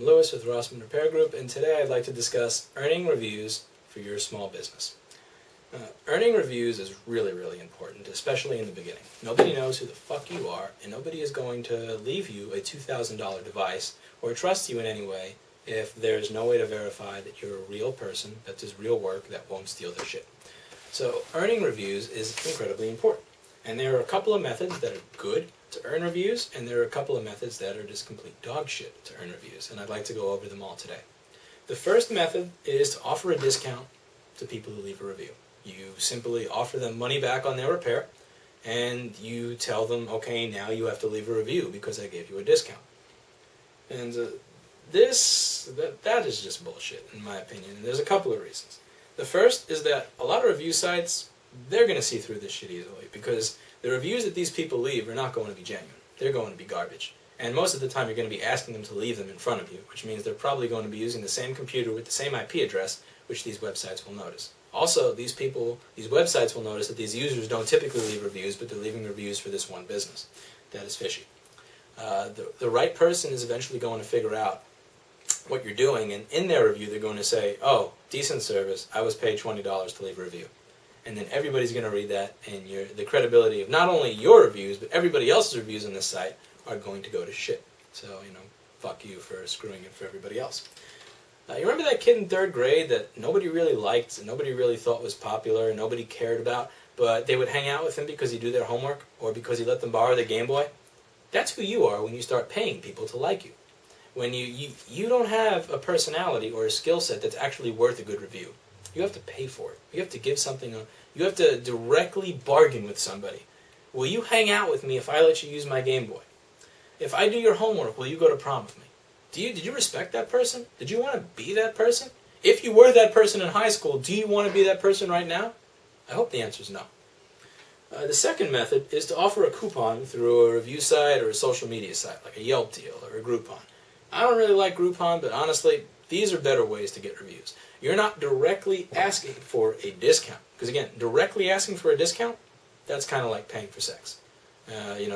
I'm Lewis with Rossman Repair Group, and today I'd like to discuss earning reviews for your small business. Earning reviews is really, really important, especially in the beginning. Nobody knows who the fuck you are, and nobody is going to leave you a $2,000 device or trust you in any way if there's no way to verify that you're a real person, that does real work, that won't steal their shit. So earning reviews is incredibly important. And there are a couple of methods that are good to earn reviews, and there are a couple of methods that are just complete dog shit to earn reviews, and I'd like to go over them all today. The first method is to offer a discount to people who leave a review. You simply offer them money back on their repair, and you tell them, okay, now you have to leave a review because I gave you a discount. And that is just bullshit, in my opinion, and there's a couple of reasons. The first is that a lot of review sites, they're going to see through this shit easily, because the reviews that these people leave are not going to be genuine. They're going to be garbage. And most of the time you're going to be asking them to leave them in front of you, which means they're probably going to be using the same computer with the same IP address, which these websites will notice. Also, these websites will notice that these users don't typically leave reviews, but they're leaving reviews for this one business. That is fishy. The right person is eventually going to figure out what you're doing, and in their review they're going to say, oh, decent service, I was paid $20 to leave a review. And then everybody's going to read that, and the credibility of not only your reviews, but everybody else's reviews on this site are going to go to shit. So, fuck you for screwing it for everybody else. You remember that kid in 3rd grade that nobody really liked, and nobody really thought was popular, and nobody cared about, but they would hang out with him because he'd do their homework, or because he let them borrow their Game Boy? That's who you are when you start paying people to like you. When you don't have a personality or a skill set that's actually worth a good review. You have to pay for it. You have to give something. You have to directly bargain with somebody. Will you hang out with me if I let you use my Game Boy? If I do your homework, will you go to prom with me? Did you respect that person? Did you want to be that person? If you were that person in high school, do you want to be that person right now? I hope the answer is no. The second method is to offer a coupon through a review site or a social media site, like a Yelp deal or a Groupon. I don't really like Groupon, but honestly, these are better ways to get reviews. You're not directly asking for a discount. Because again, directly asking for a discount, that's kind of like paying for sex.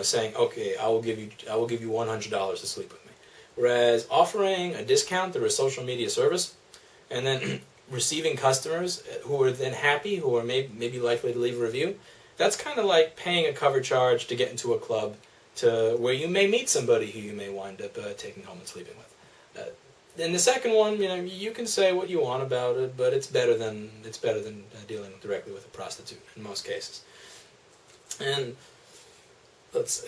Saying, okay, I will give you $100 to sleep with me. Whereas offering a discount through a social media service, and then receiving customers who are then happy, who are maybe likely to leave a review, that's kind of like paying a cover charge to get into a club where you may meet somebody who you may wind up taking home and sleeping with. In the second one, you can say what you want about it, but it's better than dealing directly with a prostitute in most cases. And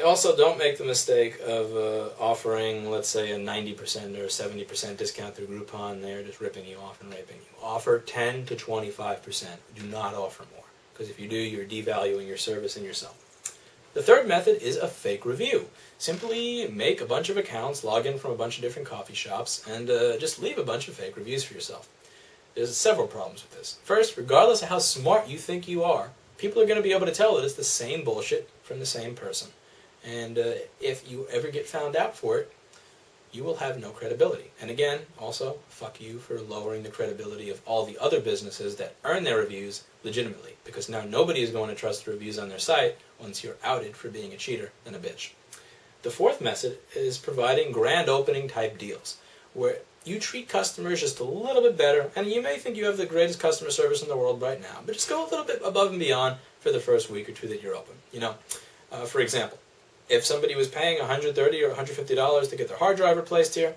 also don't make the mistake of offering, let's say, a 90% or 70% discount through Groupon. They're just ripping you off and raping you. Offer 10 to 25%. Do not offer more, because if you do, you're devaluing your service and yourself. The third method is a fake review. Simply make a bunch of accounts, log in from a bunch of different coffee shops, and just leave a bunch of fake reviews for yourself. There's several problems with this. First, regardless of how smart you think you are, people are going to be able to tell that it's the same bullshit from the same person. And if you ever get found out for it, you will have no credibility. And again, also, fuck you for lowering the credibility of all the other businesses that earn their reviews legitimately, because now nobody is going to trust the reviews on their site once you're outed for being a cheater and a bitch. The fourth method is providing grand opening type deals, where you treat customers just a little bit better, and you may think you have the greatest customer service in the world right now, but just go a little bit above and beyond for the first week or two that you're open. For example, if somebody was paying $130 or $150 to get their hard drive replaced here,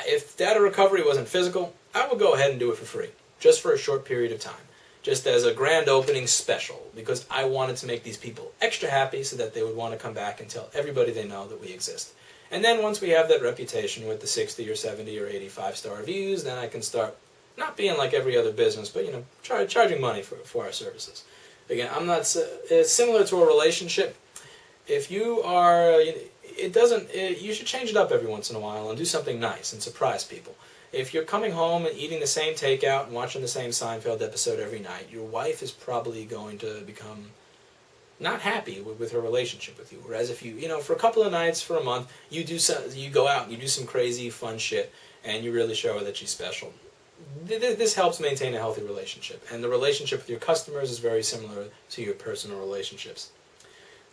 if data recovery wasn't physical, I would go ahead and do it for free, just for a short period of time, just as a grand opening special, because I wanted to make these people extra happy so that they would want to come back and tell everybody they know that we exist. And then once we have that reputation with the 60 or 70 or 85-star reviews, then I can start not being like every other business, but charging money for our services. Again, it's similar to a relationship. If you are, you should change it up every once in a while and do something nice and surprise people. If you're coming home and eating the same takeout and watching the same Seinfeld episode every night, your wife is probably going to become not happy with her relationship with you. Whereas if you, for a couple of nights, for a month, you go out and you do some crazy fun shit and you really show her that she's special. This helps maintain a healthy relationship. And the relationship with your customers is very similar to your personal relationships.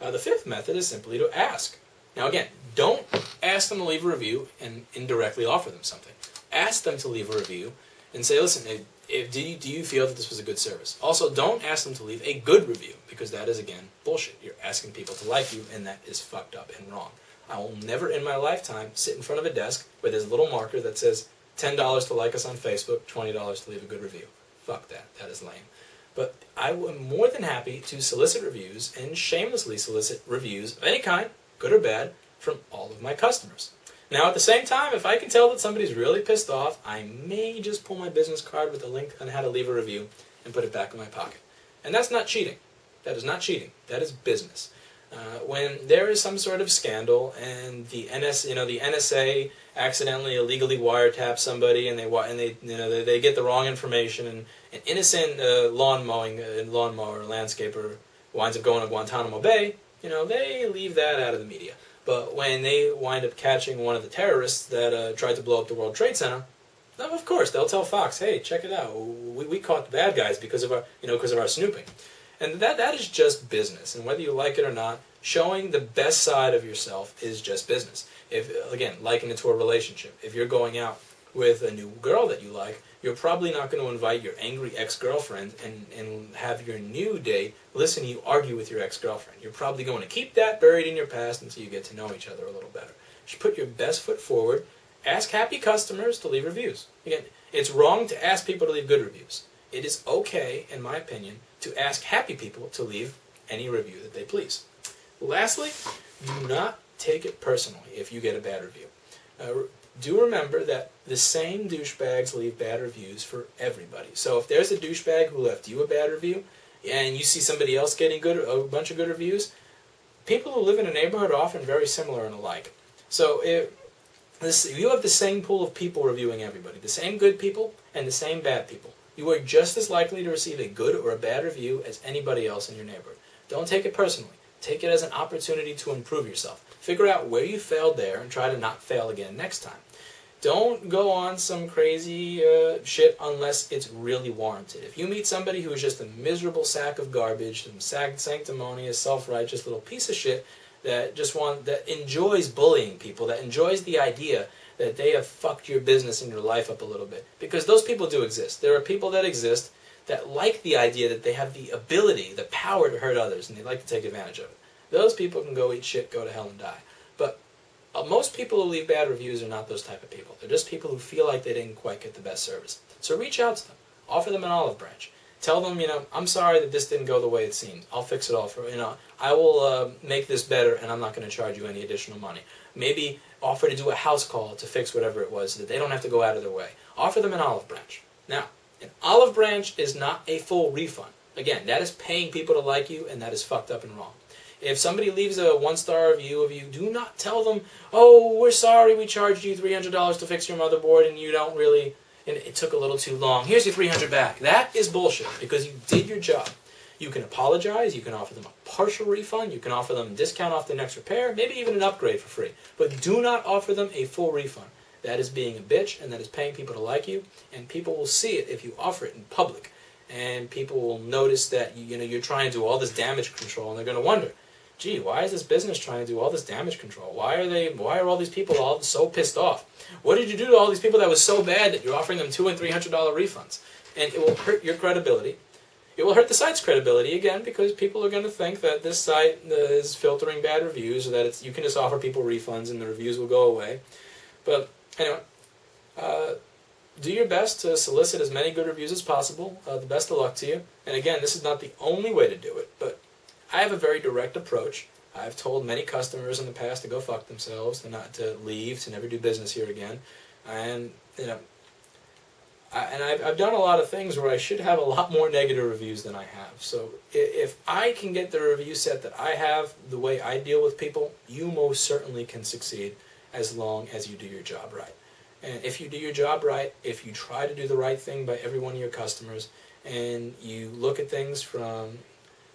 The fifth method is simply to ask. Now again, don't ask them to leave a review and indirectly offer them something. Ask them to leave a review and say, listen, do you feel that this was a good service? Also, don't ask them to leave a good review, because that is, again, bullshit. You're asking people to like you, and that is fucked up and wrong. I will never in my lifetime sit in front of a desk where there's a little marker that says $10 to like us on Facebook, $20 to leave a good review. Fuck that. That is lame. But I am more than happy to solicit reviews and shamelessly solicit reviews of any kind, good or bad, from all of my customers. Now, at the same time, if I can tell that somebody's really pissed off, I may just pull my business card with a link on how to leave a review and put it back in my pocket. And that's not cheating. That is not cheating. That is business. When there is some sort of scandal and the NSA accidentally illegally wiretaps somebody and they get the wrong information, and an innocent lawnmower landscaper winds up going to Guantanamo Bay, they leave that out of the media. But when they wind up catching one of the terrorists that tried to blow up the World Trade Center, of course they'll tell Fox, "Hey, check it out. We caught the bad guys because of our snooping." And that is just business. And whether you like it or not, showing the best side of yourself is just business. If, again, liken it to a relationship. If you're going out with a new girl that you like, you're probably not going to invite your angry ex-girlfriend and have your new date listen to you argue with your ex-girlfriend. You're probably going to keep that buried in your past until you get to know each other a little better. Just put your best foot forward. Ask happy customers to leave reviews. Again, it's wrong to ask people to leave good reviews. It is okay, in my opinion, to ask happy people to leave any review that they please. Lastly, do not take it personally if you get a bad review. Do remember that the same douchebags leave bad reviews for everybody. So if there's a douchebag who left you a bad review, and you see somebody else getting a bunch of good reviews, people who live in a neighborhood are often very similar and alike. So if you have the same pool of people reviewing everybody, the same good people and the same bad people, you are just as likely to receive a good or a bad review as anybody else in your neighborhood. Don't take it personally. Take it as an opportunity to improve yourself. Figure out where you failed there and try to not fail again next time. Don't go on some crazy shit unless it's really warranted. If you meet somebody who is just a miserable sack of garbage, some sanctimonious, self-righteous little piece of shit that enjoys bullying people, that enjoys the idea that they have fucked your business and your life up a little bit, because those people do exist. There are people that exist that like the idea that they have the ability, the power to hurt others, and they like to take advantage of it. Those people can go eat shit, go to hell and die. But most people who leave bad reviews are not those type of people. They're just people who feel like they didn't quite get the best service. So reach out to them. Offer them an olive branch. Tell them, I'm sorry that this didn't go the way it seemed. I'll fix it all for, I will make this better, and I'm not going to charge you any additional money. Maybe offer to do a house call to fix whatever it was so that they don't have to go out of their way. Offer them an olive branch. Now, an olive branch is not a full refund. Again, that is paying people to like you, and that is fucked up and wrong. If somebody leaves a one-star review of you, do not tell them, "Oh, we're sorry, we charged you $300 to fix your motherboard, and you don't really, and it took a little too long. Here's your $300 back." That is bullshit, because you did your job. You can apologize, you can offer them a partial refund, you can offer them a discount off their next repair, maybe even an upgrade for free. But do not offer them a full refund. That is being a bitch, and that is paying people to like you, and people will see it if you offer it in public. And people will notice that you're trying to do all this damage control, and they're going to wonder, gee, why is this business trying to do all this damage control? Why are all these people all so pissed off? What did you do to all these people that was so bad that you're offering them $200 and $300 refunds? And it will hurt your credibility. It will hurt the site's credibility, again, because people are going to think that this site is filtering bad reviews, or that you can just offer people refunds and the reviews will go away. But anyway, do your best to solicit as many good reviews as possible. The best of luck to you. And again, this is not the only way to do it, but I have a very direct approach. I've told many customers in the past to go fuck themselves, to leave, to never do business here again. And I've done a lot of things where I should have a lot more negative reviews than I have. So if I can get the review set that I have, the way I deal with people, you most certainly can succeed as long as you do your job right. And if you do your job right, if you try to do the right thing by every one of your customers, and you look at things from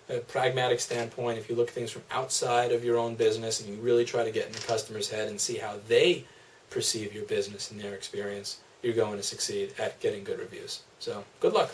a pragmatic standpoint, if you look at things from outside of your own business and you really try to get in the customer's head and see how they perceive your business and their experience, you're going to succeed at getting good reviews. So, good luck.